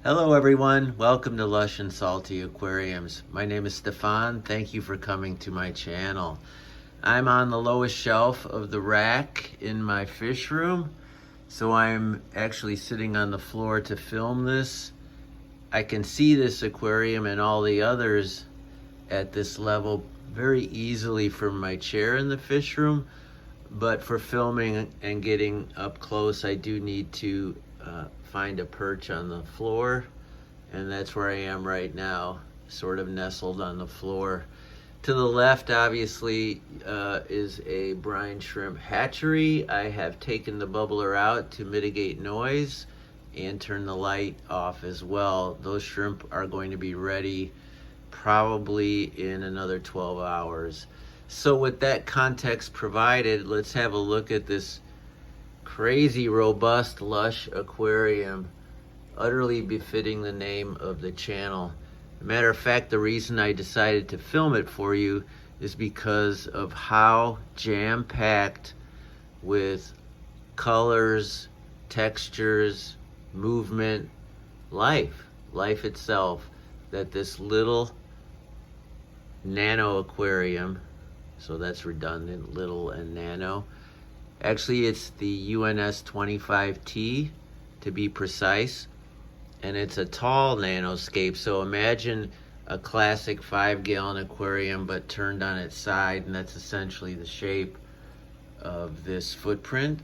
Hello everyone, welcome to Lush and Salty Aquariums. My name is Stefan, thank you for coming to my channel. I'm on the lowest shelf of the rack in my fish room, so I'm actually sitting on the floor to film this. I can see this aquarium and all the others at this level very easily from my chair in the fish room, but for filming and getting up close, I do need to find a perch on the floor, and that's where I am right now, sort of nestled on the floor. To the left, obviously, is a brine shrimp hatchery. I have taken the bubbler out to mitigate noise and turn the light off as well. Those shrimp are going to be ready probably in another 12 hours. So with that context provided, let's have a look at this crazy robust Lush aquarium, utterly befitting the name of the channel. Matter of fact, the reason I decided to film it for you is because of how jam-packed with colors, textures, movement, life itself, that this little Nano aquarium, so that's redundant, little and nano. Actually, it's the UNS 25T to be precise, and it's a tall nanoscape. So imagine a classic 5-gallon aquarium but turned on its side, and that's essentially the shape of this footprint.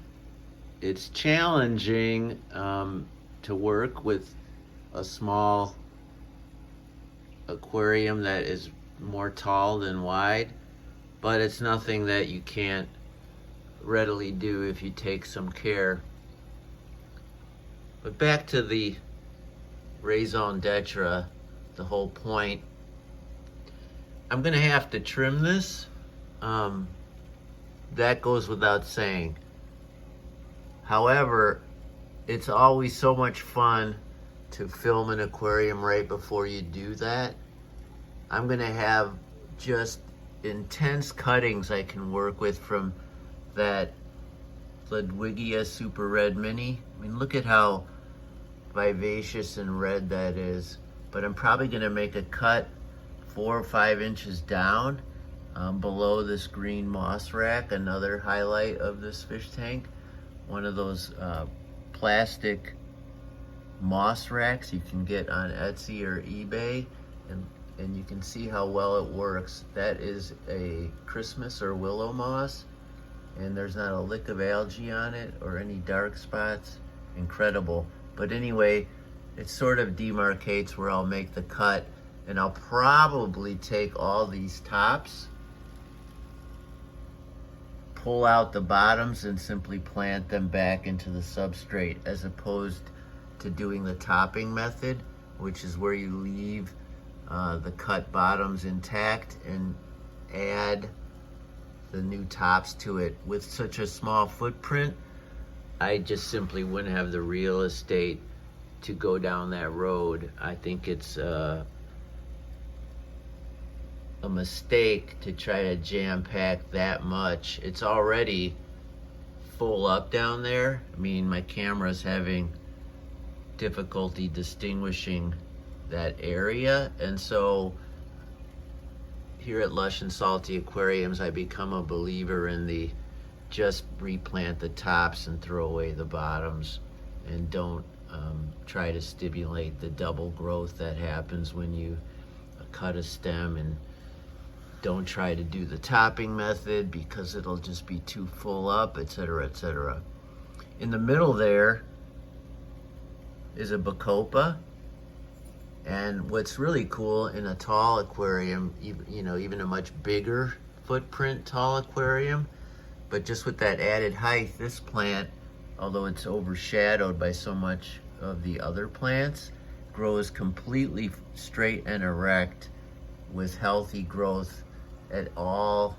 It's challenging to work with a small aquarium that is more tall than wide, but it's nothing that you can't readily do if you take some care. But back to the raison d'etre, the whole point. I'm gonna have to trim this. That goes without saying. However, it's always so much fun to film an aquarium right before you do that. I'm gonna have just intense cuttings I can work with from that Ludwigia Super Red Mini. I mean, look at how vivacious and red that is. But I'm probably gonna make a cut 4 or 5 inches down below this green moss rack, another highlight of this fish tank. One of those plastic moss racks you can get on Etsy or eBay, and you can see how well it works. That is a Christmas or willow moss, and there's not a lick of algae on it or any dark spots. Incredible. But anyway, it sort of demarcates where I'll make the cut, and I'll probably take all these tops, pull out the bottoms, and simply plant them back into the substrate, as opposed to doing the topping method, which is where you leave the cut bottoms intact and add the new tops to it. With such a small footprint, I just simply wouldn't have the real estate to go down that road. I think it's a mistake to try to jam pack that much. It's already full up down there. I mean, my camera's having difficulty distinguishing that area, and so here at Lush and Salty Aquariums, I become a believer in the just replant the tops and throw away the bottoms, and don't try to stimulate the double growth that happens when you cut a stem, and don't try to do the topping method because it'll just be too full up, etc., etc. In the middle there is a Bacopa. And what's really cool in a tall aquarium, even a much bigger footprint tall aquarium, but just with that added height, this plant, although it's overshadowed by so much of the other plants, grows completely straight and erect with healthy growth at all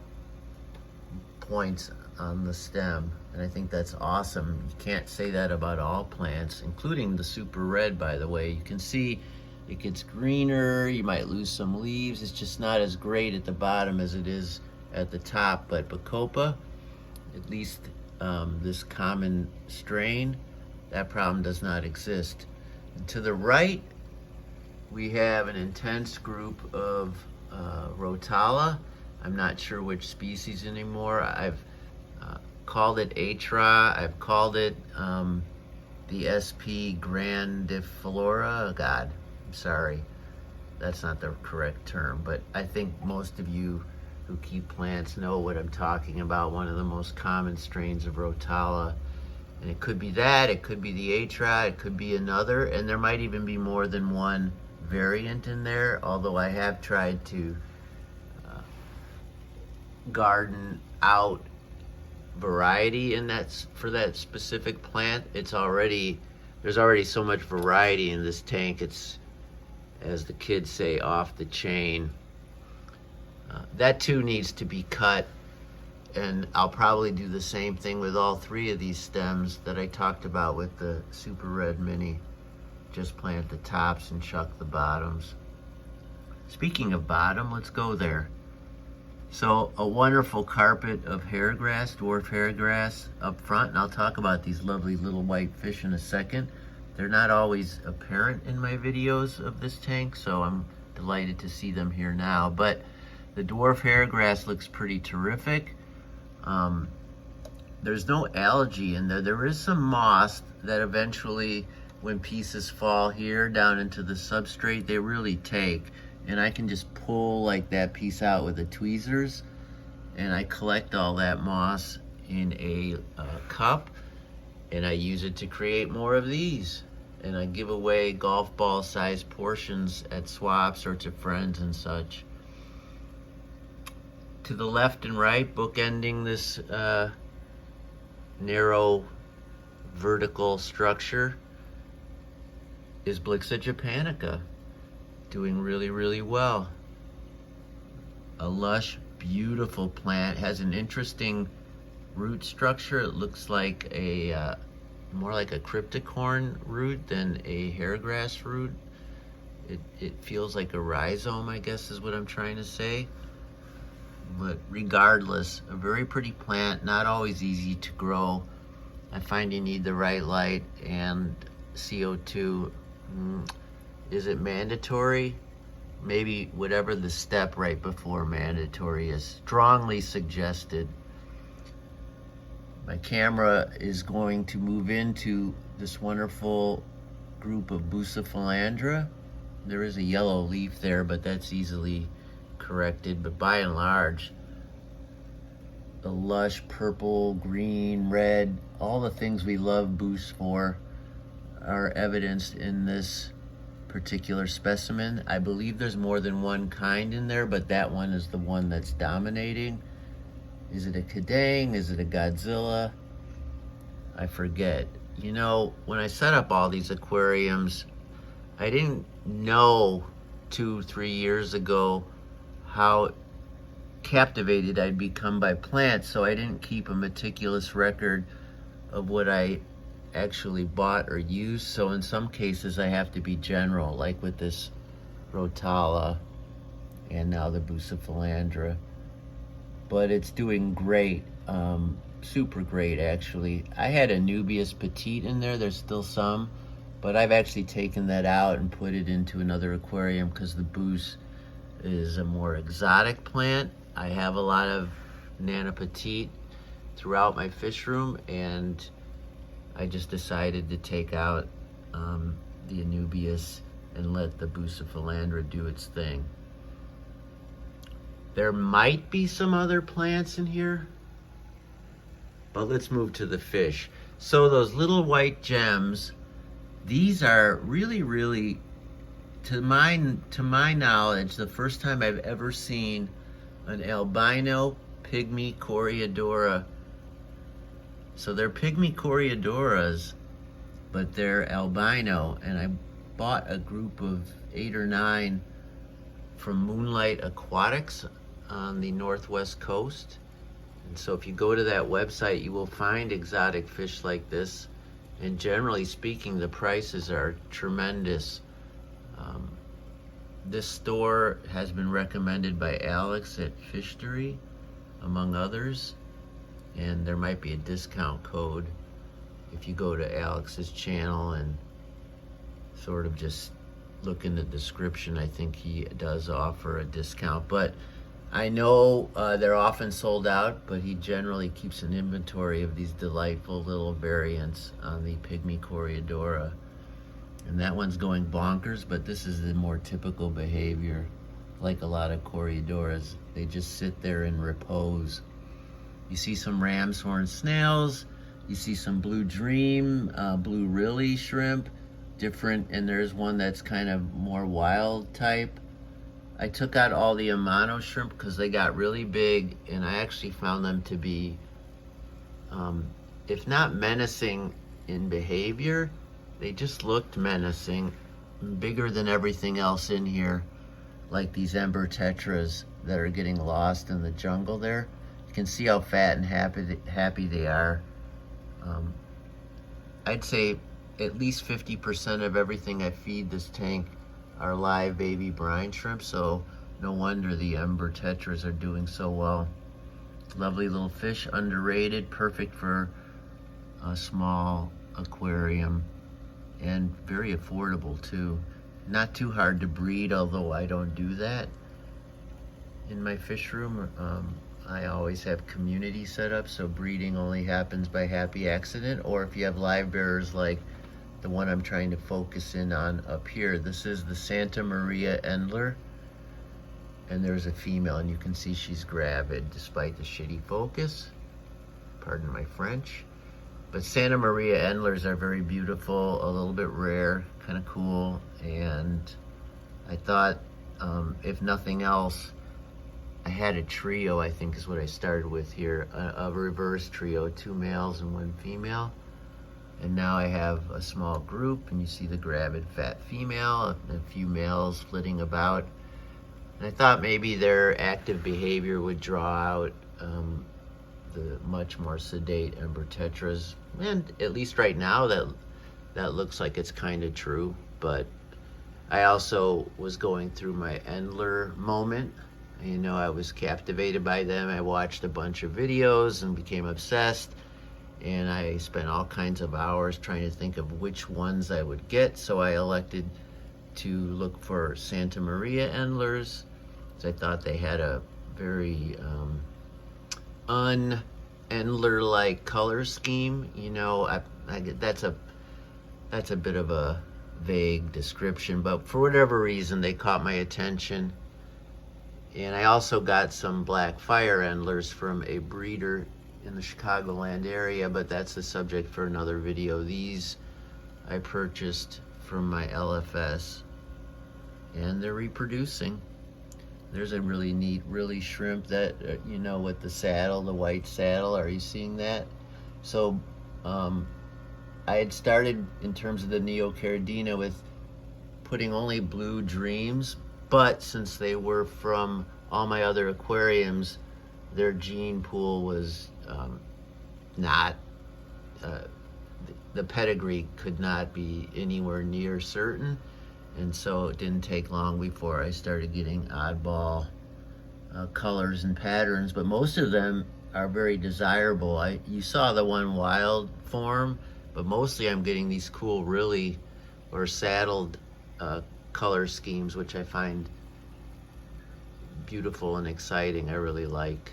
points on the stem. And I think that's awesome. You can't say that about all plants, including the Super Red, by the way. You can see it gets greener, you might lose some leaves. It's just not as great at the bottom as it is at the top. But Bacopa, at least this common strain, that problem does not exist. And to the right, we have an intense group of Rotala. I'm not sure which species anymore. I've called it Atra. I've called it the SP grandiflora. God, I'm sorry. That's not the correct term, but I think most of you who keep plants know what I'm talking about. One of the most common strains of Rotala. And it could be that, it could be the Atra, it could be another, and there might even be more than one variant in there, although I have tried to garden out variety in that for that specific plant. There's already so much variety in this tank. It's, as the kids say, off the chain. That too needs to be cut, and I'll probably do the same thing with all three of these stems that I talked about with the Super Red Mini. Just plant the tops and chuck the bottoms. Speaking of bottom, let's go there. So a wonderful carpet of hairgrass, dwarf hairgrass up front, and I'll talk about these lovely little white fish in a second. They're not always apparent in my videos of this tank, so I'm delighted to see them here now. But the dwarf hairgrass looks pretty terrific. There's no algae in there. There is some moss that eventually, when pieces fall here down into the substrate, they really take. And I can just pull like that piece out with the tweezers, and I collect all that moss in a cup, and I use it to create more of these. And I give away golf ball sized portions at swaps or to friends and such. To the left and right, bookending this narrow vertical structure, is Blixa japonica, doing really, really well. A lush, beautiful plant, has an interesting root structure. It looks like a more like a cryptocorn root than a hairgrass root. It feels like a rhizome, I guess is what I'm trying to say. But regardless, a very pretty plant, not always easy to grow. I find you need the right light and CO2. Is it mandatory? Maybe whatever the step right before mandatory is. Strongly suggested. My camera is going to move into this wonderful group of Bucephalandra. There is a yellow leaf there, but that's easily corrected. But by and large, the lush purple, green, red, all the things we love Bus for are evidenced in this particular specimen. I believe there's more than one kind in there, but that one is the one that's dominating. Is it a Kadang? Is it a Godzilla? I forget. You know, when I set up all these aquariums, I didn't know 2-3 years ago how captivated I'd become by plants, so I didn't keep a meticulous record of what I actually bought or used. So in some cases I have to be general, like with this Rotala and now the Bucephalandra. But it's doing great, super great actually. I had a Nubius petite in there, there's still some, but I've actually taken that out and put it into another aquarium because the Bus is a more exotic plant. I have a lot of Nano petite throughout my fish room, and I just decided to take out the Anubias and let the Bucephalandra do its thing. There might be some other plants in here, but let's move to the fish. So those little white gems, these are really, really, to my knowledge, the first time I've ever seen an albino pygmy Coreodora. So they're pygmy Coreodoras, but they're albino, and I bought a group of 8 or 9 from Moonlight Aquatics on the northwest coast. And so if you go to that website, you will find exotic fish like this, and generally speaking, the prices are tremendous. This store has been recommended by Alex at Fishery, among others, and there might be a discount code if you go to Alex's channel and sort of just look in the description. I think he does offer a discount, but I know they're often sold out, but he generally keeps an inventory of these delightful little variants on the Pygmy Coreodora. And that one's going bonkers, but this is the more typical behavior. Like a lot of Coreodoras, they just sit there in repose. You see some ram's horn snails, you see some blue dream, blue rilly shrimp, different, and there's one that's kind of more wild type. I took out all the Amano shrimp because they got really big, and I actually found them to be, if not menacing in behavior, they just looked menacing, bigger than everything else in here, like these ember tetras that are getting lost in the jungle there. You can see how fat and happy they are. I'd say at least 50% of everything I feed this tank are live baby brine shrimp, so no wonder the ember tetras are doing so well. Lovely little fish, underrated, perfect for a small aquarium, and very affordable too. Not too hard to breed, although I don't do that in my fish room. I always have community set up, so breeding only happens by happy accident, or if you have live bearers like the one I'm trying to focus in on up here. This is the Santa Maria Endler, and there's a female, and you can see she's gravid despite the shitty focus. Pardon my French. But Santa Maria Endlers are very beautiful, a little bit rare, kind of cool, and I thought, if nothing else, I had a trio, I think is what I started with here, a reverse trio, 2 males and 1 female. And now I have a small group, and you see the gravid fat female and a few males flitting about. And I thought maybe their active behavior would draw out the much more sedate ember tetras. And at least right now, that looks like it's kind of true. But I also was going through my Endler moment. You know, I was captivated by them. I watched a bunch of videos and became obsessed. And I spent all kinds of hours trying to think of which ones I would get. So I elected to look for Santa Maria Endlers, because I thought they had a very un-Endler-like color scheme. You know, that's a bit of a vague description, but for whatever reason, they caught my attention. And I also got some black fire Endlers from a breeder in the Chicagoland area, but that's the subject for another video. These I purchased from my LFS, and they're reproducing. There's a really neat, really shrimp that, you know, with the saddle, the white saddle. Are you seeing that? So I had started in terms of the Neocaridina with putting only blue dreams, but since they were from all my other aquariums, their gene pool was not, the pedigree could not be anywhere near certain, and so it didn't take long before I started getting oddball colors and patterns, but most of them are very desirable. You saw the one wild form, but mostly I'm getting these cool really or saddled color schemes, which I find beautiful and exciting. I really like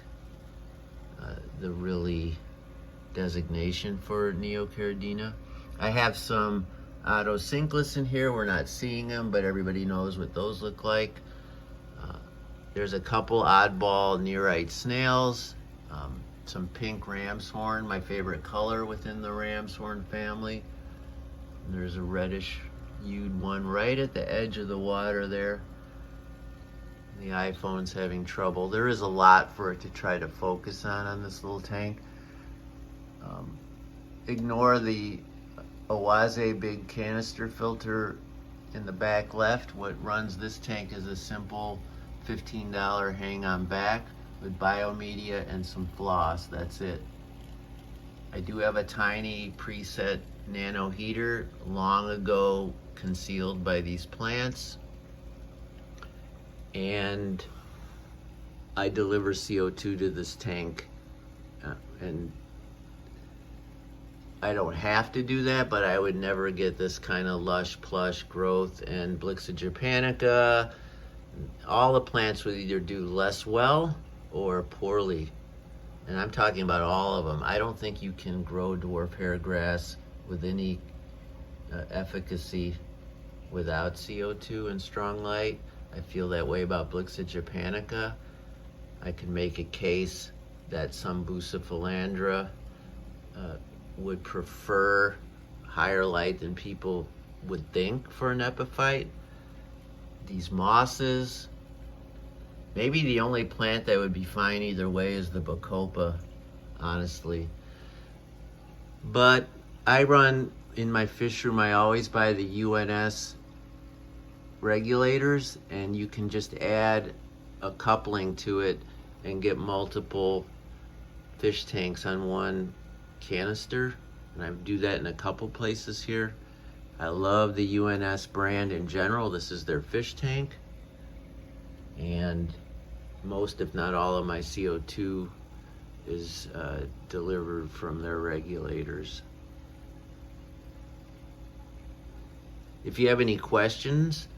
the really designation for Neocaridina. I have some Autosynclus in here. We're not seeing them, but everybody knows what those look like. There's a couple oddball nearite snails, some pink ram's horn, my favorite color within the ram's horn family. And there's a reddish hued one right at the edge of the water there. The iPhone's having trouble. There is a lot for it to try to focus on this little tank. Ignore the Oase big canister filter in the back left. What runs this tank is a simple $15 hang-on back with biomedia and some floss. That's it. I do have a tiny preset Nano heater, long ago concealed by these plants, and I deliver CO2 to this tank, and I don't have to do that, but I would never get this kind of lush, plush growth. And Blixa japonica, all the plants would either do less well or poorly. And I'm talking about all of them. I don't think you can grow dwarf hairgrass with any efficacy without CO2 and strong light. I feel that way about Blixa japonica. I can make a case that some bucephalandra would prefer higher light than people would think for an epiphyte. These mosses, maybe the only plant that would be fine either way is the bacopa, honestly. But I run in my fish room, I always buy the UNS regulators, and you can just add a coupling to it and get multiple fish tanks on one canister. And I do that in a couple places here. I love the UNS brand in general. This is their fish tank, and most, if not all, of my CO2 is delivered from their regulators. If you have any questions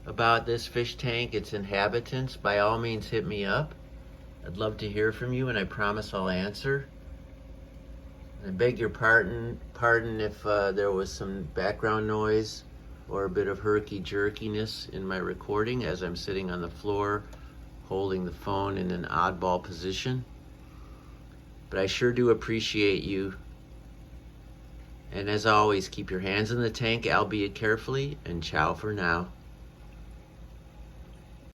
about this fish tank, its inhabitants, by all means hit me up. I'd love to hear from you, and I promise I'll answer. I beg your pardon if there was some background noise or a bit of herky-jerkiness in my recording, as I'm sitting on the floor holding the phone in an oddball position. But I sure do appreciate you. And as always, keep your hands in the tank, albeit carefully, and ciao for now.